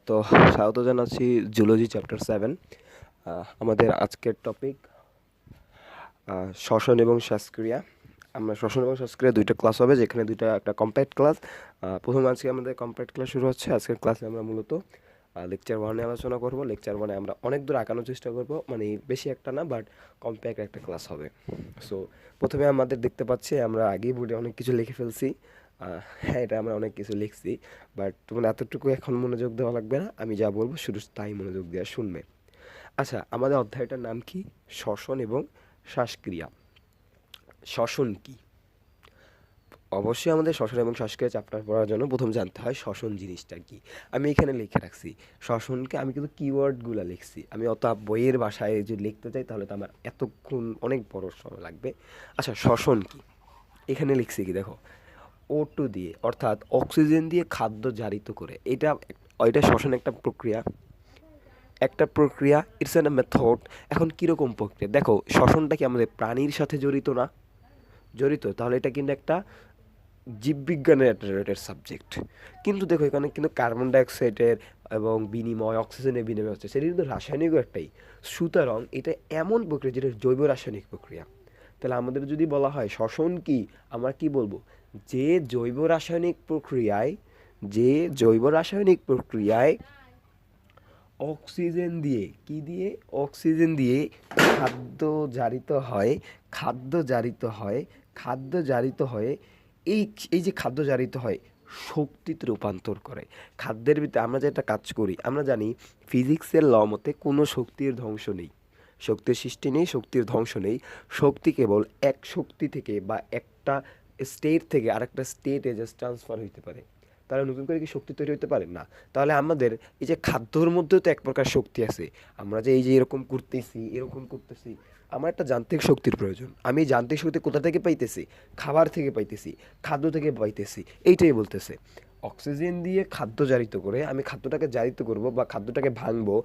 তো স্বাগত জানাচ্ছি জুলজি চ্যাপ্টার 7। আমাদের আজকের টপিক শ্বসন এবং শ্বাসক্রিয়া। আমরা শ্বসন এবং শ্বাসক্রিয়া দুইটা ক্লাস হবে, যেখানে দুইটা একটা কম্প্যাক্ট ক্লাস। প্রথম আজকে আমাদের কম্প্যাক্ট ক্লাস শুরু হচ্ছে। আজকের ক্লাসে আমরা মূলত লেকচার 1-এ আলোচনা করব। লেকচার 1-এ আমরা অনেক দূর আগানোর চেষ্টা করব, মানে বেশি একটা না, বাট কম্প্যাক্ট একটা ক্লাস হবে। সো প্রথমে আমাদের দেখতে পাচ্ছি আমরা আগেই বোর্ডে অনেক কিছু লিখে ফেলছি। হ্যাঁ, এটা আমরা অনেক কিছু লিখছি, বাট তোমার এতটুকু এখন মনোযোগ দেওয়া লাগবে না। আমি যা বলবো শুধু তাই মনোযোগ দেওয়া শুনবে। আচ্ছা, আমাদের অধ্যায়টার নাম কি? শ্বসন এবং শ্বাসক্রিয়া। শ্বসন কি? অবশ্যই আমাদের শ্বসন এবং শ্বাসক্রিয়া চ্যাপ্টার পড়ার জন্য প্রথম জানতে হয় শ্বসন জিনিসটা কি। আমি এখানে লিখে রাখছি শ্বসনকে, আমি কিন্তু কিওয়ার্ডগুলো লিখছি। আমি অত বইয়ের ভাষায় যদি লিখতে চাই তাহলে তো আমার এতক্ষণ অনেক বড় সময় লাগবে। আচ্ছা, শ্বসন কি? এখানে লিখছি কি দেখো, O2 দিয়ে, অর্থাৎ অক্সিজেন দিয়ে খাদ্য জারিত করে। এটা শ্বসন একটা প্রক্রিয়া, ইটস এন মেথড। এখন কীরকম প্রক্রিয়া দেখো, শ্বসনটা কি আমাদের প্রাণীর সাথে জড়িত না? জড়িত, তাহলে এটা কিন্তু একটা জীববিজ্ঞানের একটা রিলেটেড সাবজেক্ট। কিন্তু দেখো, এখানে কিন্তু কার্বন ডাইঅক্সাইডের এবং অক্সিজেনের বিনিময় হচ্ছে, সেটা কিন্তু রাসায়নিকও একটাই। সুতরাং এটা এমন প্রক্রিয়া যেটা জৈব রাসায়নিক প্রক্রিয়া। তাহলে আমাদের যদি বলা হয় শ্বসন কি, আমরা কি বলবো? যে জৈব রাসায়নিক প্রক্রিয়ায় যে জৈব রাসায়নিক প্রক্রিয়ায় অক্সিজেন দিয়ে, কি দিয়ে? অক্সিজেন দিয়ে খাদ্য জারিত হয়, খাদ্য জারিত হয়, খাদ্য জারিত হয়ে এই এই যে খাদ্য জারিত হয় শক্তিতে রূপান্তর করে। খাদ্যের ভিতরে আমরা যেটা কাজ করি, আমরা জানি ফিজিক্সের ল মতে কোনো শক্তির ধ্বংস নেই, শক্তির সৃষ্টি নেই, শক্তির ধ্বংস নেই। শক্তি কেবল এক শক্তি থেকে বা একটা স্টেট থেকে আরেকটা স্টেটে জাস্ট ট্রান্সফার হইতে পারে। তাহলে নতুন করে কি শক্তি তৈরি হতে পারে না? তাহলে আমাদের এই যে খাদ্যর মধ্যেও তো এক প্রকার শক্তি আছে। আমরা যে এই যে এরকম করতেছি, এরকম করতেছি, আমার একটা যান্ত্রিক শক্তির প্রয়োজন। আমি এই যান্ত্রিক শক্তি কোথা থেকে পাইতেছি? খাবার থেকে পাইতেছি, খাদ্য থেকে পাইতেছি। এইটাই বলতেছে, অক্সিজেন দিয়ে খাদ্য জারিত করে আমি খাদ্যটাকে জারিত করব বা খাদ্যটাকে ভাঙবো,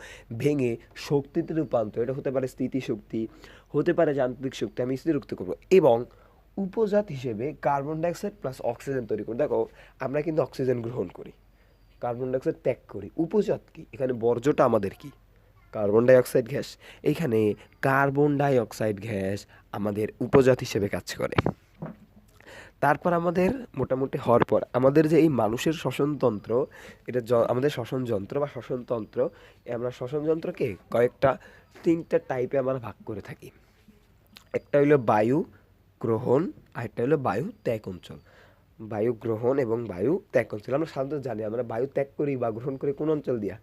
ভেঙে শক্তিতে রূপান্তর। এটা হতে পারে স্থিতিশক্তি, হতে পারে যান্ত্রিক শক্তি, আমি স্থিতিরুক্ত করবো। এবং উপজাত হিসেবে কার্বন ডাইঅক্সাইড প্লাস অক্সিজেন তৈরি করি। দেখো, আমরা কিন্তু অক্সিজেন গ্রহণ করি, কার্বন ডাইঅক্সাইড ত্যাগ করি। উপজাত কি? এখানে বর্জ্যটা আমাদের কি? Carbon dioxide gas. এইখানে কার্বন ডাইঅক্সাইড গ্যাস আমাদের উপজাত হিসেবে কাজ করে। তারপর আমাদের মোটামুটি হওয়ার পর আমাদের যে এই মানুষের শ্বসনতন্ত্র, এটা আমাদের শ্বসন যন্ত্র বা শ্বসনতন্ত্র, আমরা শ্বসন যন্ত্রকে কয়েকটা 3টা টাইপে আমরা ভাগ করে থাকি। একটা হইলো বায়ু গ্রহণ, আরেকটা হলো বায়ু ত্যাগ অঞ্চল। বায়ু গ্রহণ এবং বায়ু ত্যাগ অঞ্চল। আমরা সাধারণত জানি আমরা বায়ু ত্যাগ করি বা গ্রহণ করি কোন অঞ্চল দিয়া?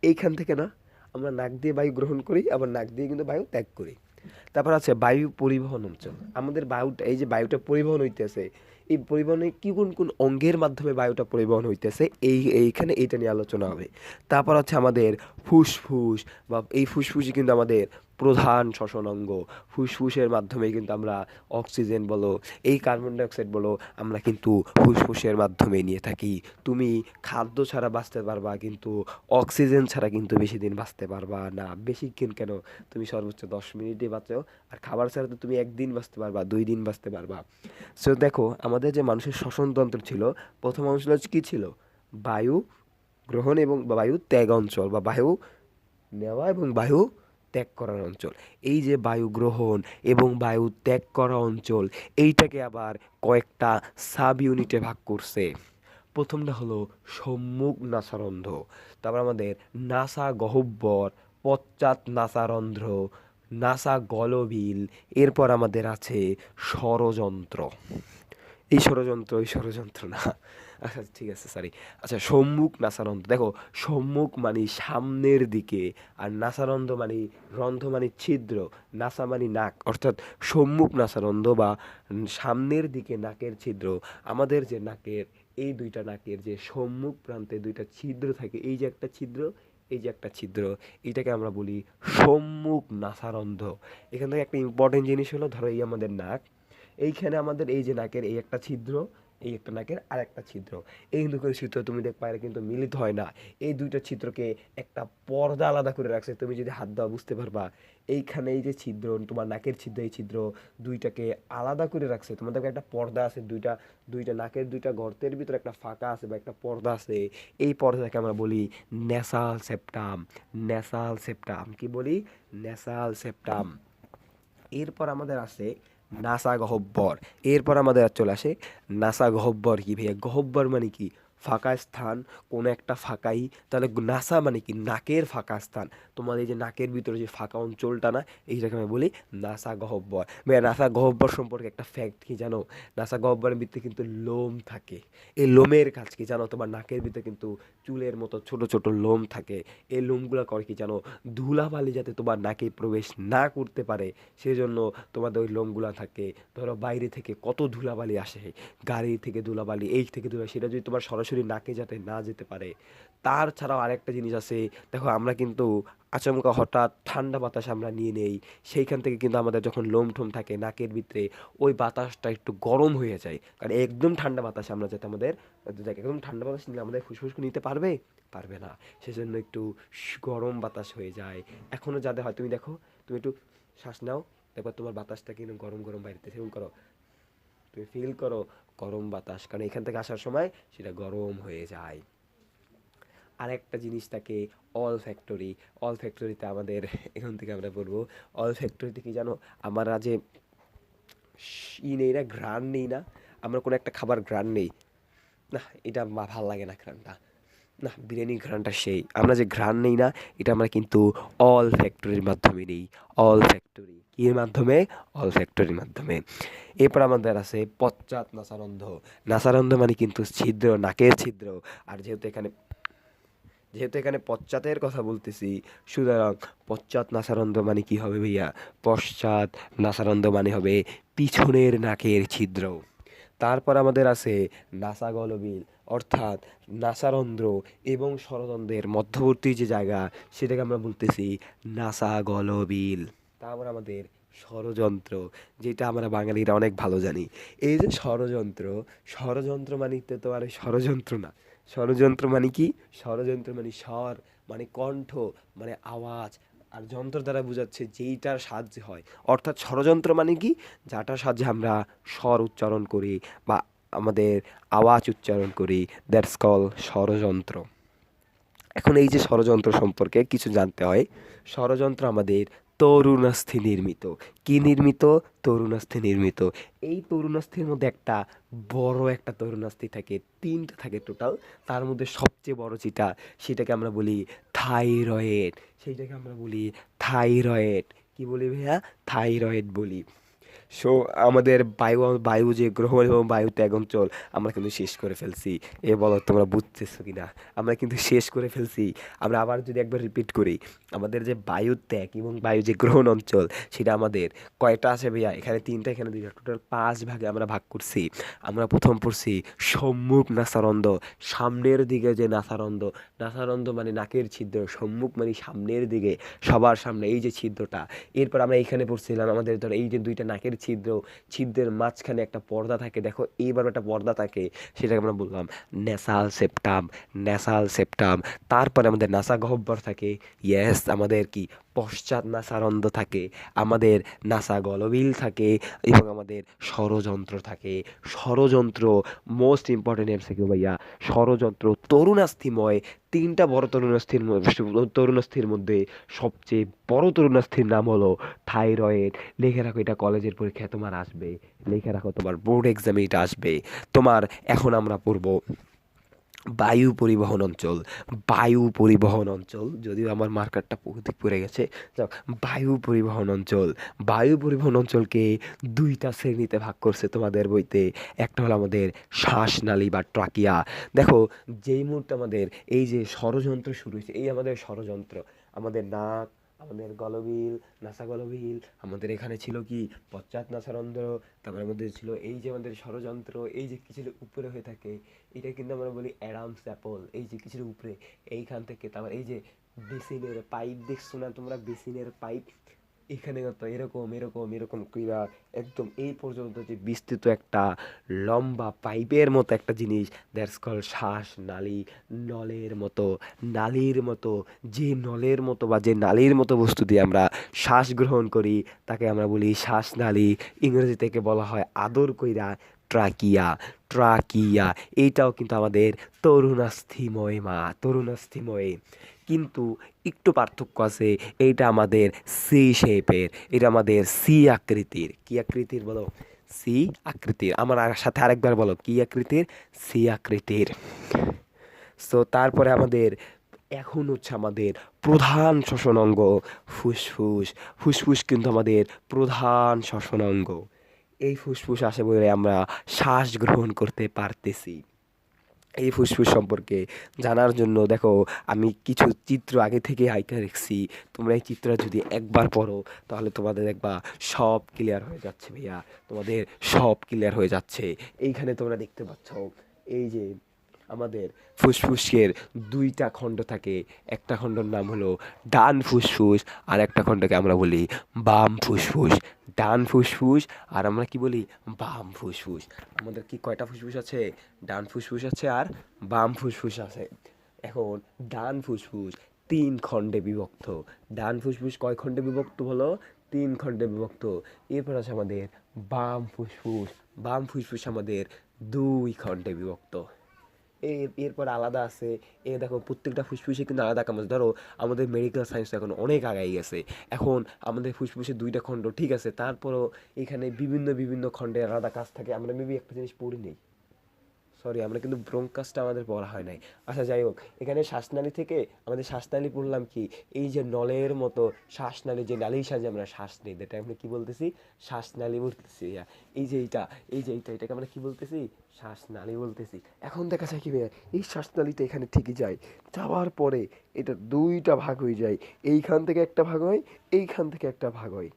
এইখান থেকে না? আমরা নাক দিয়ে বায়ু গ্রহণ করি, আবার নাক দিয়ে কিন্তু বায়ু ত্যাগ করি। তারপর আছে বায়ু পরিবহন অঞ্চল। আমাদের বায়ুটা, এই যে বায়ুটা পরিবহন হইতেছে, এই পরিবহনে কি কোন কোন অঙ্গের মাধ্যমে বায়ুটা পরিবহন হইতেছে, এইখানে এইটা নিয়ে আলোচনা হবে। তারপর হচ্ছে আমাদের ফুসফুস, বা এই ফুসফুসই কিন্তু আমাদের প্রধান শ্বসন অঙ্গ। ফুসফুসের মাধ্যমে কিন্তু আমরা অক্সিজেন বলো, এই কার্বন ডাইঅক্সাইড বলো, আমরা কিন্তু ফুসফুসের মাধ্যমে নিয়ে থাকি। তুমি খাদ্য ছাড়া বাঁচতে পারবা, কিন্তু অক্সিজেন ছাড়া কিন্তু বেশি দিন বাঁচতে পারবা না। বেশিক্ষণ কেন, তুমি সর্বোচ্চ 10 মিনিটই বাঁচো। আর খাবার ছাড়া তো তুমি 1 দিন বাঁচতে পারবা, 2 দিন বাঁচতে পারবা। সো দেখো, আমাদের যে মানুষের শ্বসনতন্ত্র ছিল, প্রথম অঞ্চল কী ছিল? বায়ু গ্রহণ এবং বায়ু ত্যাগ অঞ্চল, বা বায়ু নেওয়া এবং বায়ু ত্যাগ করার অঞ্চল। এই যে বায়ু গ্রহণ এবং বায়ু ত্যাগ করা অঞ্চল, এইটাকে আবার কয়েকটা সাব ইউনিটে ভাগ করছে। প্রথমটা হলো সম্মুখ নাসারন্ধ্র, তারপর আমাদের নাসা গহ্বর, পশ্চাৎ নাসারন্ধ্র, নাসা গলবিল, এরপর আমাদের আছে ষড়যন্ত্র। এই ষড়যন্ত্র না, আচ্ছা ঠিক আছে, সরি। আচ্ছা, সম্মুখ নাসারন্ধ্র। দেখো, সম্মুখ মানে সামনের দিকে, আর নাসারন্ধ্র মানে রন্ধ্র মানে ছিদ্র, নাসা মানে নাক, অর্থাৎ সম্মুখ নাসারন্ধ্র বা সামনের দিকে নাকের ছিদ্র। আমাদের যে নাকের, এই দুইটা নাকের যে সম্মুখ প্রান্তে দুইটা ছিদ্র থাকে, এই যে একটা ছিদ্র, এই যে একটা ছিদ্র, এইটাকে আমরা বলি সম্মুখ নাসারন্ধ্র। এখান থেকে একটা ইম্পর্টেন্ট জিনিস হলো, ধরো এই আমাদের নাক, এইখানে আমাদের এই যে নাকের এই একটা ছিদ্র, এই একটা নাকের আর একটা ছিদ্র। এই কিন্তু করে ছিদ্র তুমি দেখবা এরা কিন্তু মিলিত হয় না। এই দুইটা ছিদ্রকে একটা পর্দা আলাদা করে রাখছে, তুমি যদি হাত দাও বুঝতে পারবা। এইখানে এই যে ছিদ্র, তোমার নাকের ছিদ্র, এই ছিদ্র দুইটাকে আলাদা করে রাখছে। তোমার দেখবে একটা পর্দা আছে, দুইটা দুইটা নাকের দুইটা গর্তের ভিতরে একটা ফাঁকা আছে বা একটা পর্দা আছে। এই পর্দাকে আমরা বলি ন্যাসাল সেপ্টাম। ন্যাসাল সেপ্টাম কি বলি? Nasal septum. এরপর আমাদের আছে নাসা গহ্বর। এরপর আমাদের আর চলে আসে নাসা গহ্বর। কি ভাইয়া গহ্বর মানে কি? ফাঁকা স্থান, কোনো একটা ফাঁকাই। তাহলে নাসা মানে কি? নাকের ফাঁকা স্থান। তোমার এই যে নাকের ভিতরে যে ফাঁকা অঞ্চলটা না, এইটাকে আমি বলি নাসা গহ্বর। ভাইয়া নাসা গহ্বর সম্পর্কে একটা ফ্যাক্ট কি জানো? নাসা গহ্বরের ভিতরে কিন্তু লোম থাকে। এই লোমের কাজ কি জানো? তোমার নাকের ভিতরে কিন্তু চুলের মতো ছোট ছোট লোম থাকে। এই লোমগুলো করে কি জানো? ধুলাবালি যাতে তোমার নাকে প্রবেশ না করতে পারে সেজন্য তোমাদের ওই লোমগুলা থাকে। ধরো বাইরে থেকে কত ধুলাবালি আসে, গাড়ি থেকে ধুলাবালি, এই থেকে ধুলাবালি, সেটা যদি তোমার সরাসরি নাকে যাতে না যেতে পারে। তার ছাড়াও আরেকটা জিনিস আছে। দেখো আমরা কিন্তু আচমকা হঠাৎ ঠান্ডা বাতাস আমরা নিয়ে নেই, সেইখান থেকে কিন্তু আমাদের যখন লোম ঠোম থাকে নাকের ভিতরে, ওই বাতাসটা একটু গরম হয়ে যায়। কারণ একদম ঠান্ডা বাতাস আমরা যাতে আমাদের, একদম ঠান্ডা বাতাস নিলে আমাদের ফুসফুস নিতে পারবে? পারবে না। সেজন্য একটু গরম বাতাস হয়ে যায়। এখনো যাদের হয়, তুমি দেখো, তুমি একটু শ্বাস নাও, দেখো তোমার বাতাসটা কিন্তু গরম গরম বাইরেতে, সেরকম করো, তুমি ফিল করো গরম বাতাস, কারণ এখান থেকে আসার সময় সেটা গরম হয়ে যায়। আরেকটা জিনিস থাকে অল ফ্যাক্টরি। অল ফ্যাক্টরিতে আমাদের এখান থেকে আমরা বলবো, অল ফ্যাক্টরিতে কি জানো? আমরা যে নেই না, ঘ্রাণ নেই না, আমরা কোনো একটা খাবার ঘ্রাণ নেই না, এটা ভাল লাগে না ঘ্রাণটা, না বিরিয়ানির ঘ্রাণটা সেই, আমরা যে ঘ্রাণ নেই না, এটা আমরা কিন্তু অল ফ্যাক্টরির মাধ্যমে নেই। অল ফ্যাক্টরি কির মাধ্যমে? অল ফ্যাক্টরির মাধ্যমে। এরপর আমাদের আছে পশ্চাৎ নাসারন্ধ্র। নাসারন্ধ্র মানে কিন্তু ছিদ্র, নাকের ছিদ্র। আর যেহেতু এখানে পশ্চাতের কথা বলতেছি, সুতরাং পশ্চাৎ নাসারন্ধ্র মানে কি হবে ভাইয়া? পশ্চাৎ নাসারন্ধ্র মানে হবে পিছনের নাকের ছিদ্র। তারপর আমাদের আছে নাসাগলবিল, অর্থাৎ নাসারন্ধ্র এবং স্বররন্ধ্রের মধ্যবর্তী যে জায়গা, সেটাকে আমরা বলতেছি নাসাগলবিল। তারপর আমাদের ষড়যন্ত্র, যেটা আমরা বাঙালিরা অনেক ভালো জানি। এই যে ষড়যন্ত্র, ষড়যন্ত্র মানে তো তোমার ওই ষড়যন্ত্র না। ষড়যন্ত্র মানে কি? ষড়যন্ত্র মানে স্বর, মানে কণ্ঠ, মানে আওয়াজ। আর যন্ত্র দ্বারা বোঝাচ্ছে যেইটার সাহায্যে হয়। অর্থাৎ ষড়যন্ত্র মানে কি? যাটার সাহায্যে আমরা স্বর উচ্চারণ করি বা আমাদের আওয়াজ উচ্চারণ করি, দ্যাটস কল ষড়যন্ত্র। এখন এই যে ষড়যন্ত্র সম্পর্কে কিছু জানতে হয়। ষড়যন্ত্র আমাদের তরুণাস্থি নির্মিত। কি নির্মিত? তরুণাস্থি নির্মিত। এই তরুণাস্থির মধ্যে একটা বড় একটা তরুণাস্থি থাকে, তিনটা থাকে টোটাল। তার মধ্যে সবচেয়ে বড় যেটা, সেটাকে আমরা বলি থাইরয়েড। সেইটাকে আমরা বলি থাইরয়েড। কি বলি ভাইয়া? থাইরয়েড বলি। সো আমাদের বায়ু বায়ু যে গ্রহণ এবং বায়ু ত্যাগ অঞ্চল আমরা কিন্তু শেষ করে ফেলছি। এ বলো তোমরা বুঝতেছো কিনা? আমরা কিন্তু শেষ করে ফেলছি। আমরা আবার যদি একবার রিপিট করি, আমাদের যে বায়ু ত্যাগ এবং বায়ু যে গ্রহণ অঞ্চল, সেটা আমাদের কয়টা আছে ভাইয়া? এখানে তিনটা, এখানে দুইটা, টোটাল 5 ভাগে আমরা ভাগ করছি। আমরা প্রথম পড়ছি সম্মুখ নাসারন্ধ্র, সামনের দিকে যে নাসারন্ধ্র। নাসারন্ধ্র মানে নাকের ছিদ্র, সম্মুখ মানে সামনের দিকে, সবার সামনে এই যে ছিদ্রটা। এরপর আমরা এইখানে পড়ছিলাম আমাদের ধর এই যে দুইটা নাকের ছিদ্র, ছিদ্রের মাঝখানে একটা পর্দা থাকে, দেখো এইবার একটা পর্দা থাকে, সেটাকে আমরা বললাম ন্যাসাল সেপ্টাম। Nasal septum. তারপরে আমাদের নাসা গহ্বর থাকে, ইয়েস, আমাদের কি পশ্চাৎ নাসারন্ধ্র থাকে, আমাদের নাসা গলবিল থাকে, এবং আমাদের ষড়যন্ত্র থাকে। ষড়যন্ত্র মোস্ট ইম্পর্টেন্ট এমসিকিউ ভাইয়া। ষড়যন্ত্র তরুণাস্থিময়, তিনটা বড় তরুণাস্থির মধ্যে সবচেয়ে বড় তরুণাস্থির নাম হলো থাইরয়েড। লিখে রাখো, এটা কলেজের পরীক্ষায় তোমার আসবে। লিখে রাখো, তোমার বোর্ড এক্সামে এটা আসবে তোমার। এখন আমরা পড়বো বায়ু পরিবহন অঞ্চল। বায়ু পরিবহন অঞ্চল, যদিও আমার মার্কারটা অধিক পড়ে গেছে, যাক, বায়ু পরিবহন অঞ্চল। বায়ু পরিবহন অঞ্চলকে দুইটা শ্রেণীতে ভাগ করছে তোমাদের বইতে। একটা হলো আমাদের শ্বাসনালী বা ট্রাকিয়া। দেখো, যেই মুহূর্তে আমাদের এই যে ষড়যন্ত্র শুরু হয়েছে, এই আমাদের ষড়যন্ত্র, আমাদের নাক, আমাদের গলবিল, নাসা গলবিল, আমাদের এখানে ছিল কি পশ্চাৎ নাসারন্ধ্র, তারপরে আমাদের ছিল এই যে আমাদের ষড়যন্ত্র, এই যে কিছুর উপরে হয়ে থাকে, এটা কিন্তু আমরা বলি অ্যাডামস অ্যাপল। এই যে কিছুর উপরে, এইখান থেকে, তারপর এই যে বেসিনের পাইপ দেখছো না তোমরা? বেসিনের পাইপ, এখানে তো এরকম এরকম এরকম কইরা একদম এই পর্যন্ত যে বিস্তৃত একটা লম্বা পাইপের মতো একটা জিনিস, দ্যাটস কল শ্বাস নালী। নলের মতো, নালীর মতো, যে নলের মতো বা যে নালীর মতো বস্তু দিয়ে আমরা শ্বাস গ্রহণ করি তাকে আমরা বলি শ্বাসনালী। ইংরেজি থেকে বলা হয় আদর কইরা ট্রাকিয়া। ট্রাকিয়া এইটাও কিন্তু আমাদের তরুণাস্থিময় মা, তরুণাস্থিময়। কিন্তু একটু পার্থক্য আছে, এইটা আমাদের সি শেপের, এটা আমাদের সি আকৃতির। কি আকৃতির বলো? সি আকৃতির। আমার সাথে আরেকবার বলো, কি আকৃতির? সি আকৃতির। সো তারপরে আমাদের এখন হচ্ছে আমাদের প্রধান শ্বসন অঙ্গ ফুসফুস। ফুসফুস কিন্তু আমাদের প্রধান শ্বসন অঙ্গ। এই ফুসফুস আসে বলে আমরা শ্বাস গ্রহণ করতে পারতেছি। এই ফুসফুস সম্পর্কে জানার জন্য দেখো, আমি কিছু চিত্র আগে থেকে আঁকা রেখেছি। তোমরা এই চিত্র যদি একবার পড়ো তাহলে তোমাদের দেখবা সব ক্লিয়ার হয়ে যাচ্ছে ভাইয়া, তোমাদের সব ক্লিয়ার হয়ে যাচ্ছে। এইখানে তোমরা দেখতে পাচ্ছ, এই যে আমাদের ফুসফুসের দুইটা খণ্ড থাকে। একটা খণ্ডের নাম হলো ডান ফুসফুস, আর একটা খণ্ডকে আমরা বলি বাম ফুসফুস। ডান ফুসফুস আর আমরা কি বলি? বাম ফুসফুস। আমাদের কি কয়টা ফুসফুস আছে? ডান ফুসফুস আছে আর বাম ফুসফুস আছে। এখন ডান ফুসফুস তিন খণ্ডে বিভক্ত। ডান ফুসফুস কয় খণ্ডে বিভক্ত হলো? তিন খণ্ডে বিভক্ত। এরপর আছে আমাদের বাম ফুসফুস। বাম ফুসফুস আমাদের দুই খণ্ডে বিভক্ত। এরপর আলাদা আছে। দেখো প্রত্যেকটা ফুসফুসে কিন্তু আলাদা কাজ। ধরো আমাদের মেডিকেল সায়েন্স এখন অনেক আগাই গেছে। এখন আমাদের ফুসফুসে দুইটা খণ্ড ঠিক আছে, তারপরও এখানে বিভিন্ন বিভিন্ন খণ্ডে আলাদা কাজ থাকে। আমরা মেবি একটা জিনিস পড়ি নেই, সরি, আমরা কিন্তু ব্রঙ্কাসটা আমাদের পড়া হয় নাই। আচ্ছা যাই হোক, এখানে শ্বাসনালী থেকে আমাদের শ্বাসনালী পড়লাম কি? এই যে নলের মতো শ্বাসনালী, যে নালীর সাহায্যে আমরা শ্বাস নিই, এটা আমরা কি বলতেছি? শ্বাসনালী বলতেছি। এই যে এইটা, এই যে এইটা, এটাকে আমরা কি বলতেছি? শ্বাসনালী বলতেছি। এখন দেখা যায় কি ভাইয়া, এই শ্বাসনালীটা এখানে ঠিকই যায়, যাওয়ার পরে এটা দুইটা ভাগ হয়ে যায়। এইখান থেকে একটা ভাগ হয়, এইখান থেকে একটা ভাগ হয়।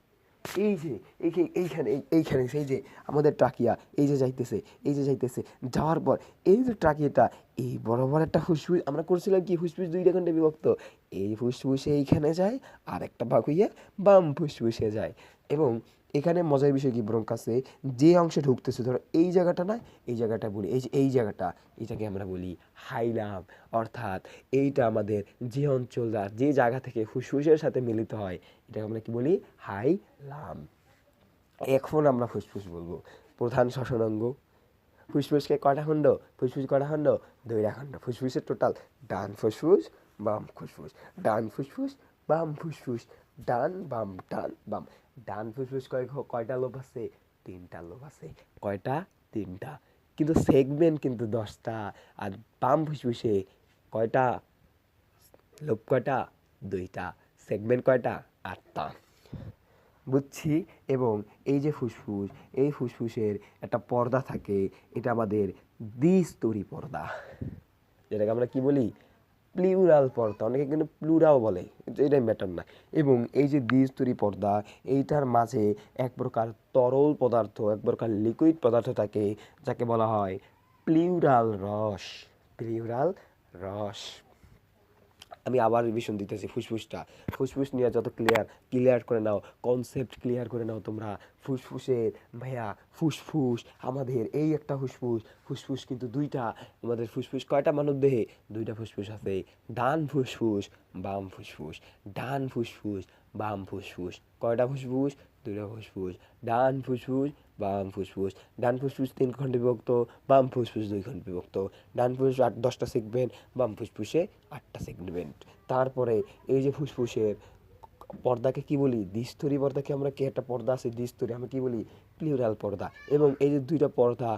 এই যে এইখানে এইখানে সেই যে আমাদের ট্রাকিয়া, এই যে যাইতেছে, এই যে যাইতেছে, যাওয়ার পর এই যে ট্রাকিয়াটা, এই বরাবর একটা ফুসফুস আমরা করছিলাম কি? ফুসফুস দুইটা খণ্ডে বিভক্ত। এই ফুসফুসে এইখানে যায়, আর একটা ভাগ হইয়া বাম ফুসফুসে যায়। এবং এখানে মজার বিষয় কি? ব্রঙ্কাসে যে অংশে ঢুকতেছে, ধরো এই জায়গাটা না, এই জায়গাটা বলি, এই যে এই জায়গাটা, এটাকে আমরা বলি হাইলাম। অর্থাৎ এইটা আমাদের যে অঞ্চলটা, যে জায়গা থেকে ফুসফুসের সাথে মিলিত হয়, এটাকে আমরা কি বলি? হাইলাম। এখন আমরা ফুসফুস বলবো। প্রধান শ্বসনাঙ্গ। ফুসফুসকে কয়টা খণ্ড? ফুসফুস কয়টা খণ্ড? দুইটা খণ্ড। ফুসফুসের টোটাল ডান ফুসফুস, বাম ফুসফুস, ডান ফুসফুস, বাম ফুসফুস, ডান বাম ডান বাম। ডান ফুসফুস কয়টা লোব আছে? তিনটা লোব আছে। কয়টা? তিনটা। কিন্তু সেগমেন্ট কিন্তু 10টা। আর বাম ফুসফুসে কয়টা লোব? কয়টা? দুইটা। সেগমেন্ট কয়টা? 8টা। বুঝছি। এবং এই যে ফুসফুস, এই ফুসফুসের একটা পর্দা থাকে, এটা আমাদের দ্বিস্তরী পর্দা, যেটাকে আমরা কি বলি? প্লিউরাল পর্দা। অনেকে কিন্তু প্লুরাও বলে, কিন্তু এটাই ম্যাটার না। এবং এই যে দ্বিস্তরী পর্দা, এইটার মাঝে এক প্রকার তরল পদার্থ, এক প্রকার লিকুইড পদার্থ থাকে, যাকে বলা হয় প্লিউরাল রস। প্লিউরাল রস। আমি আবার রিভিশন দিতেছি ফুসফুসটা। ফুসফুস নিয়ে যত ক্লিয়ার করে নাও, কনসেপ্ট ক্লিয়ার করে নাও তোমরা। ফুসফুসের ভাইয়া, ফুসফুস আমাদের এই একটা ফুসফুস। ফুসফুস কিন্তু দুইটা। আমাদের ফুসফুস কয়টা মানব দেহে? দুইটা ফুসফুস আছে। ডান ফুসফুস, বাম ফুসফুস। ডান ফুসফুস, বাম ফুসফুস। কয়টা ফুসফুস? দুইটা ফুসফুস। ডান ফুসফুস, বাম ফুসফুস। ডান ফুসফুস তিন খণ্ডে বিভক্ত, বাম ফুসফুস দুই খণ্ডে বিভক্ত। ডান ফুসফুস 10টা সেগমেন্ট, বাম ফুসফুসে 8টা সেগমেন্ট। তারপরে এই যে ফুসফুসের পর্দাকে কি বলি? দ্বিস্তরী পর্দাকে আমরা, কি একটা পর্দা আছে দ্বিস্তরী, আমরা কি বলি? প্লিউরাল পর্দা। এবং এই যে দুইটা পর্দা,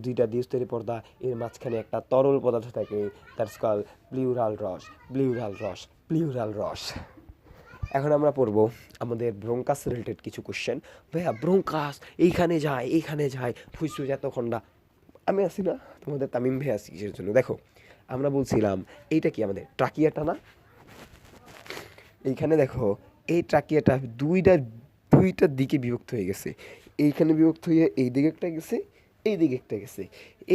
দুইটা দ্বিস্তরী পর্দা, এর মাঝখানে একটা তরল পদার্থ থাকে, দ্যাটস কল প্লিউরাল রস। প্লিউরাল রস, প্লিউরাল রস। এখন আমরা পড়বো আমাদের ব্রঙ্কাস রিলেটেড কিছু কোশ্চেন। ভাইয়া ব্রঙ্কাস এইখানে যায়, এইখানে যায়, ফুসফুস এতক্ষণ না। আমি আছি না, তোমাদের তামিম ভাই আছি কিসের জন্য? দেখো, আমরা বলছিলাম এইটা কি আমাদের ট্রাকিয়াটা না? এইখানে দেখো, এই ট্রাকিয়াটা দুইটার দিকে বিভক্ত হয়ে গেছে। এইখানে বিভক্ত হয়ে এই দিকে একটা গেছে, এই দিকে একটা গেছে।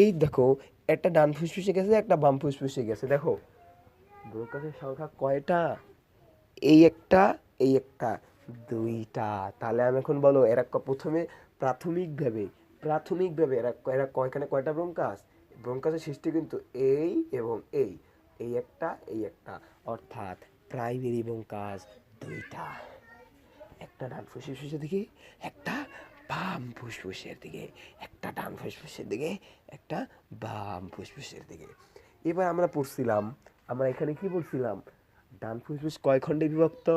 এই দেখো, একটা ডান ফুসফুসে গেছে, একটা বাম ফুসফুসে গেছে। দেখো ব্রঙ্কাসের সংখ্যা কয়টা? এই একটা, এই একটা, দুইটা। তাহলে আমি এখন বলো এরা প্রথমে প্রাথমিকভাবে প্রাথমিকভাবে এরা এরা এখানে কয়টা ব্রঙ্কাস? ব্রঙ্কাসের সৃষ্টি কিন্তু এই এবং এই একটা এই একটা, অর্থাৎ প্রাইমারি ব্রঙ্কাস দুইটা, একটা ডান ফুসফুসের দিকে, একটা বাম ফুসফুসের দিকে, একটা ডান ফুসফুসের দিকে, একটা বাম ফুসফুসের দিকে। এবার আমরা পড়ছিলাম, আমরা এখানে কি বলছিলাম, ডান ফুসফুস কয় খণ্ডে বিভক্ত?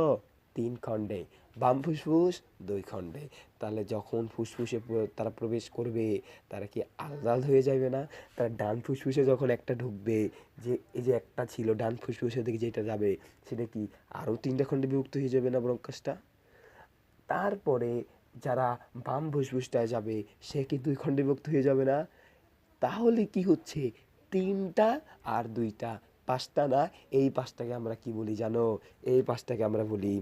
3 খণ্ডে। বাম ফুসফুস 2 খণ্ডে। তাহলে যখন ফুসফুসে তারা প্রবেশ করবে তারা কি আলাদা আলাদা হয়ে যাবে না? তার ডান ফুসফুসে যখন একটা ঢুকবে, যে এই যে একটা ছিল ডান ফুসফুসের দিকে যেটা যাবে, সেটা কি আরও 3টা খণ্ডে বিভক্ত হয়ে যাবে না ব্রঙ্কাসটা? তারপরে যারা বাম ফুসফুসটায় যাবে সে কি 2 খণ্ডে বিভক্ত হয়ে যাবে না? তাহলে কি হচ্ছে, 3টা আর 2টা, 5টা না? এই 5টাকে আমরা কি বলি জানো? এই 5টাকে আমরা বলি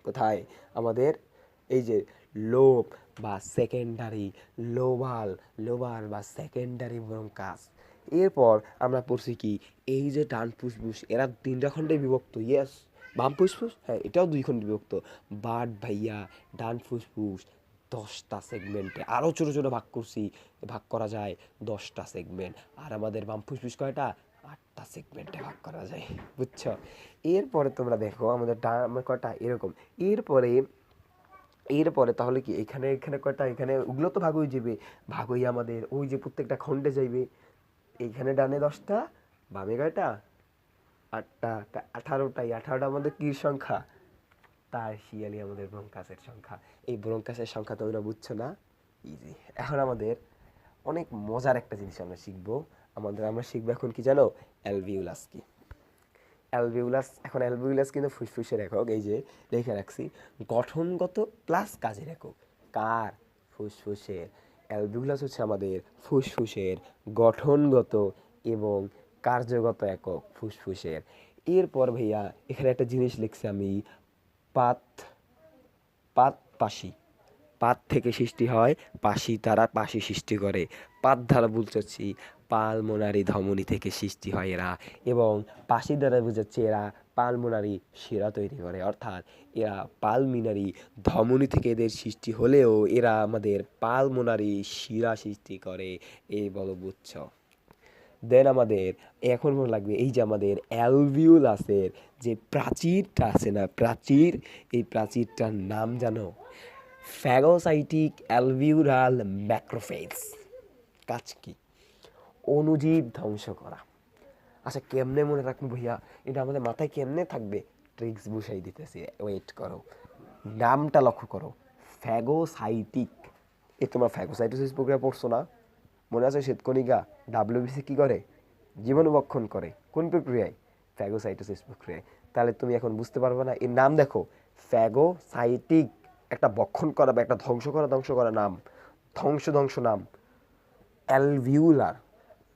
কোথায়? আমাদের এই যে লোব বা সেকেন্ডারি লোবাল, লোবার বা সেকেন্ডারি ব্রঙ্কাস। এরপর আমরা পড়ছি কি, এই যে ডান ফুসফুস এরা 3টা খণ্ডে বিভক্ত, ইয়েস। বাম ফুসফুস হ্যাঁ এটাও 2 খণ্ডে বিভক্ত। বাট ভাইয়া ডান ফুসফুস 10টা সেগমেন্টে, আরও ছোটো ছোটো ভাগ করছি, ভাগ করা যায় 10টা সেগমেন্ট। আর আমাদের বাম ফুসফুস কয়টা? 8টা সেগমেন্টে ভাগ করা যায়, বুঝছো? এরপরে তোমরা দেখো আমাদের ডান কয়টা এরকম। এরপরে এরপরে তাহলে কি এখানে এখানে কয়টা, এখানে ওগুলো তো ভাগ হয়ে যাবে, ভাগ হয়ে আমাদের ওই যে প্রত্যেকটা খণ্ডে যাইবে। এইখানে ডানে 10টা, বামে কয়টা? 8টা, 18টাই। 18টা আমাদের কি সংখ্যা? তার শিয়ালি আমাদের ব্রঙ্কাসের সংখ্যা। এই ব্রঙ্কাসের সংখ্যা তোমরা বুঝছো না? ইজি। এখন আমাদের অনেক মজার একটা জিনিস আমরা শিখবো। আমরা শিখবো এখন কি জানো? অ্যালভিউলাস কি। অ্যালভিউলাস, এখন অ্যালভিউলাস কিন্তু ফুসফুসের একক, এই যে লিখে রাখছি, গঠনগত প্লাস কাজের একক। কার? ফুসফুসের। অ্যালভিউলাস হচ্ছে আমাদের ফুসফুসের গঠনগত এবং কার্যগত একক ফুসফুসের। এরপর ভাইয়া এখানে একটা জিনিস লিখছি আমি, পাত, পাশি। পাত থেকে সৃষ্টি হয়, পাশি দ্বারা পাশি সৃষ্টি করে। পাত দ্বারা বুঝাচ্ছি পালমোনারি ধমনী থেকে সৃষ্টি হয় এরা, এবং পাশি দ্বারা বুঝাচ্ছি এরা পালমোনারি শিরা তৈরি করে, অর্থাৎ এরা পালমিনারি ধমনী থেকে এদের সৃষ্টি হলেও এরা আমাদের পালমোনারি শিরা সৃষ্টি করে। এই বলো, বুঝছ? দেন আমাদের এখন মনে লাগবে এই যে আমাদের অ্যালভিউলাসের যে প্রাচীরটা আছে না, প্রাচীর, এই প্রাচীরটার নাম জানো? Phagocytic alveolar macrophage. কাজ কি? অণুজীব ধ্বংস করা। আচ্ছা কেমনে মনে রাখবো ভাইয়া, এটা আমাদের মাথায় কেমনে থাকবে? ট্রিক্স বসাই দিতেছি, ওয়েট করো। নামটা লক্ষ্য করো, ফ্যাগোসাইটিক। এ তোমার ফ্যাগোসাইটোসিস প্রক্রিয়া পড়ছো না? মনে আছে শ্বেতকণিকা ডাব্লিউবিসি কি করে? জীবাণু ভক্ষণ করে। কোন প্রক্রিয়ায়? ফ্যাগোসাইটোসিস প্রক্রিয়ায়। তাহলে তুমি এখন বুঝতে পারবে না, এর নাম দেখো, ফ্যাগোসাইটিক, একটা ভক্ষণ করা বা একটা ধ্বংস করা নাম, ধ্বংস নাম। অ্যালভিউলার,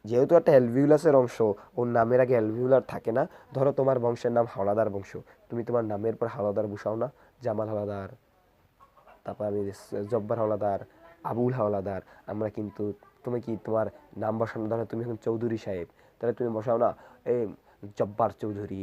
যেহেতু একটা অ্যালভিউলাসের অংশ, ওর নামের আগে অ্যালভিউলার থাকে না। ধরো তোমার বংশের নাম হাওলাদার বংশ, তুমি তোমার নামের পর হাওলাদার বসাও না? জামাল হাওলাদার, তারপর আমি জব্বার হাওলাদার, আবুল হাওলাদার। আমরা কিন্তু, তুমি কি তোমার নাম বসানো, ধরো তুমি এখন চৌধুরী সাহেব, তাহলে তুমি বসাও না এই জব্বার চৌধুরী,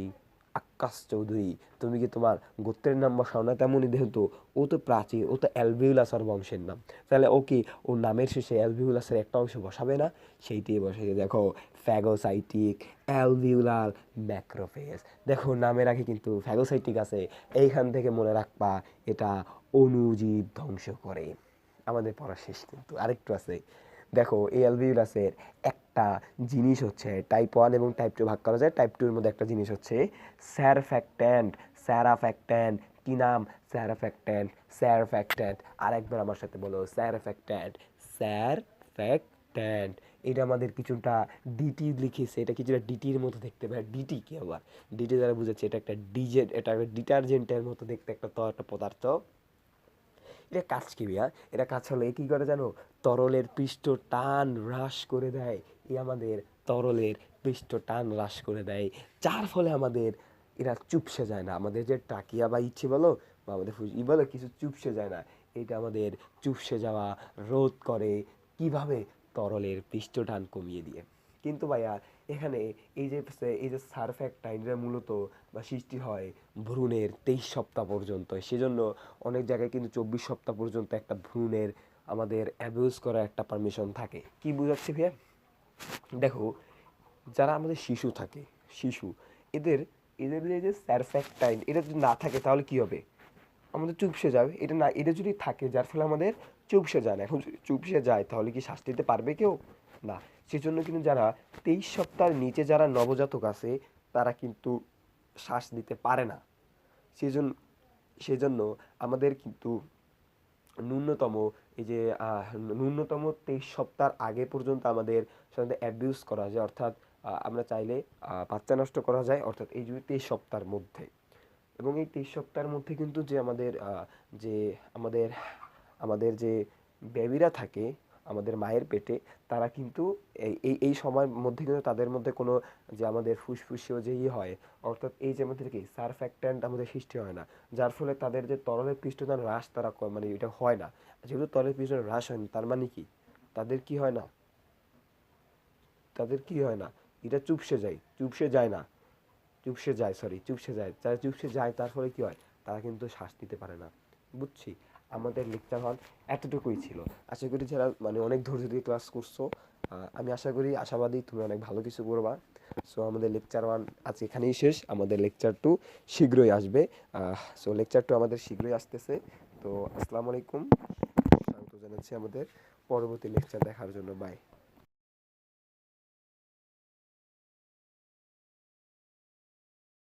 আক্কাস চৌধুরী। তুমি কি তোমার গোত্রের নাম বসাও না? তেমনই যেহেতু ও তো প্রাচীর, ও তো অ্যালভিউলাসের বংশের নাম, তাহলে ও কি ওর নামের শেষে অ্যালভিউলাসের একটা অংশ বসাবে না? সেইটিই বসাই। দেখো, ফ্যাগোসাইটিক অ্যালভিউলার ম্যাক্রোফেজ। দেখো নামের আগে কিন্তু ফ্যাগোসাইটিক আছে, এইখান থেকে মনে রাখবা এটা অণুজীব ধ্বংস করে। আমাদের পড়া শেষ, কিন্তু আরেকটু আছে। দেখো এই অ্যালভিউলাসের একটা জিনিস হচ্ছে, টাইপ 1 এবং টাইপ 2 ভাগ করা যায়। টাইপ 2 এর মধ্যে একটা জিনিস হচ্ছে স্যারফ্যাক্ট্যান্ট। স্যারাফ্যাক্ট্যান্ট কি নাম? স্যারফ্যাক্ট্যান্ট, স্যারফ্যাক্ট্যান্ট। আরেকবার আমার সাথে বলো, স্যারফ্যাক্ট্যান্ট, স্যারফ্যাক্ট্যান্ট। এটা আমাদের কিছুটা ডিটি লিখেছে, এটা কিছুটা ডিটির মতো দেখতে পারে। ডিটি কি আবার? ডিটি দ্বারা বুঝাচ্ছে এটা একটা ডিজেট, এটা একটা ডিটারজেন্টের মতো দেখতে একটা একটা পদার্থ। এটা কাজ কি ভাইয়া? এটা কাজ হলে কি করে জানো? তরলের পৃষ্ঠ টান হ্রাস করে দেয়। আমাদের তরলের পৃষ্ঠ টান হ্রাস করে দেয়, যার ফলে আমাদের এরা চুপসে যায় না। আমাদের যে টাকিয়া বা ইচ্ছে বলো বা আমাদের বলো, কিছু চুপসে যায় না। এটা আমাদের চুপসে যাওয়া রোধ করে। কিভাবে? তরলের পৃষ্ঠ টান কমিয়ে দিয়ে। কিন্তু ভাইয়া এখানে এই যে সারফ্যাক্টাইনরা মূলত বা সৃষ্টি হয় ভ্রূণের 23 সপ্তাহ পর্যন্ত। সেজন্য অনেক জায়গায় কিন্তু 24 সপ্তাহ পর্যন্ত একটা ভ্রূণের আমাদের অ্যাবিউজ করার একটা পারমিশন থাকে। কি বুঝাচ্ছি ভাইয়া? দেখো, যারা আমাদের শিশু থাকে, শিশু, এদের এদের যে সারফ্যাক্টাইন এটা যদি না থাকে তাহলে কি হবে? আমাদের চুপসে যাবে। এটা না, এটা যদি থাকে যার ফলে আমাদের চুপসে যায় না। এখন যদি চুপসে যায় তাহলে কি শ্বাস নিতে পারবে কেউ? না। সেজন্য কিন্তু যারা 23 সপ্তাহের নিচে যারা নবজাতক আছে তারা কিন্তু শ্বাস নিতে পারে না। সেজন্য সেজন্য আমাদের কিন্তু ন্যূনতম এই যে ন্যূনতম 23 সপ্তাহ আগে পর্যন্ত আমাদের সাধারণত অ্যাবিউজ করা যায়, অর্থাৎ আমরা চাইলে বাচ্চা নষ্ট করা যায়, অর্থাৎ এই যে 23 সপ্তাহের মধ্যে। এবং এই 23 সপ্তাহের মধ্যে কিন্তু যে আমাদের যে আমাদের আমাদের যে বেবিরা থাকে আমাদের মায়ের পেটে, তারা কিন্তু এই সময়ের মধ্যে কিন্তু তাদের মধ্যে কোনো যে আমাদের ফুসফুসীয় যে হয়, অর্থাৎ এই যে আমাদের কি সারফ্যাক্ট্যান্ট আমাদের সৃষ্টি হয় না, যার ফলে তাদের যে তরলের পৃষ্ঠটান হ্রাস তারা মানে এটা হয় না। যেহেতু তরলের পৃষ্ঠটান হ্রাস হয় না, তার মানে কি তাদের কি হয় না, তাদের কি হয় না, এটা চুপসে যায়, চুপসে যায় না, চুপসে যায়, সরি চুপসে যায়, যারা চুপসে যায় তার ফলে কী হয়, তারা কিন্তু শ্বাস নিতে পারে না। বুঝছি। আমাদের লেকচার হল এতটুকুই ছিল। আশা করি যারা মানে অনেক ধৈর্য দিয়ে ক্লাস করছো, আমি আশা করি, আশাবাদী তুমি অনেক ভালো কিছু করবা। সো আমাদের লেকচার 1 আজ এখানেই শেষ, আমাদের লেকচার 2 শীঘ্রই আসবে। সো লেকচার 2 আমাদের শীঘ্রই আসতেছে। তো আসসালামু আলাইকুম, স্বাগত জানাচ্ছি আমাদের পরবর্তী লেকচার দেখার জন্য। বাই।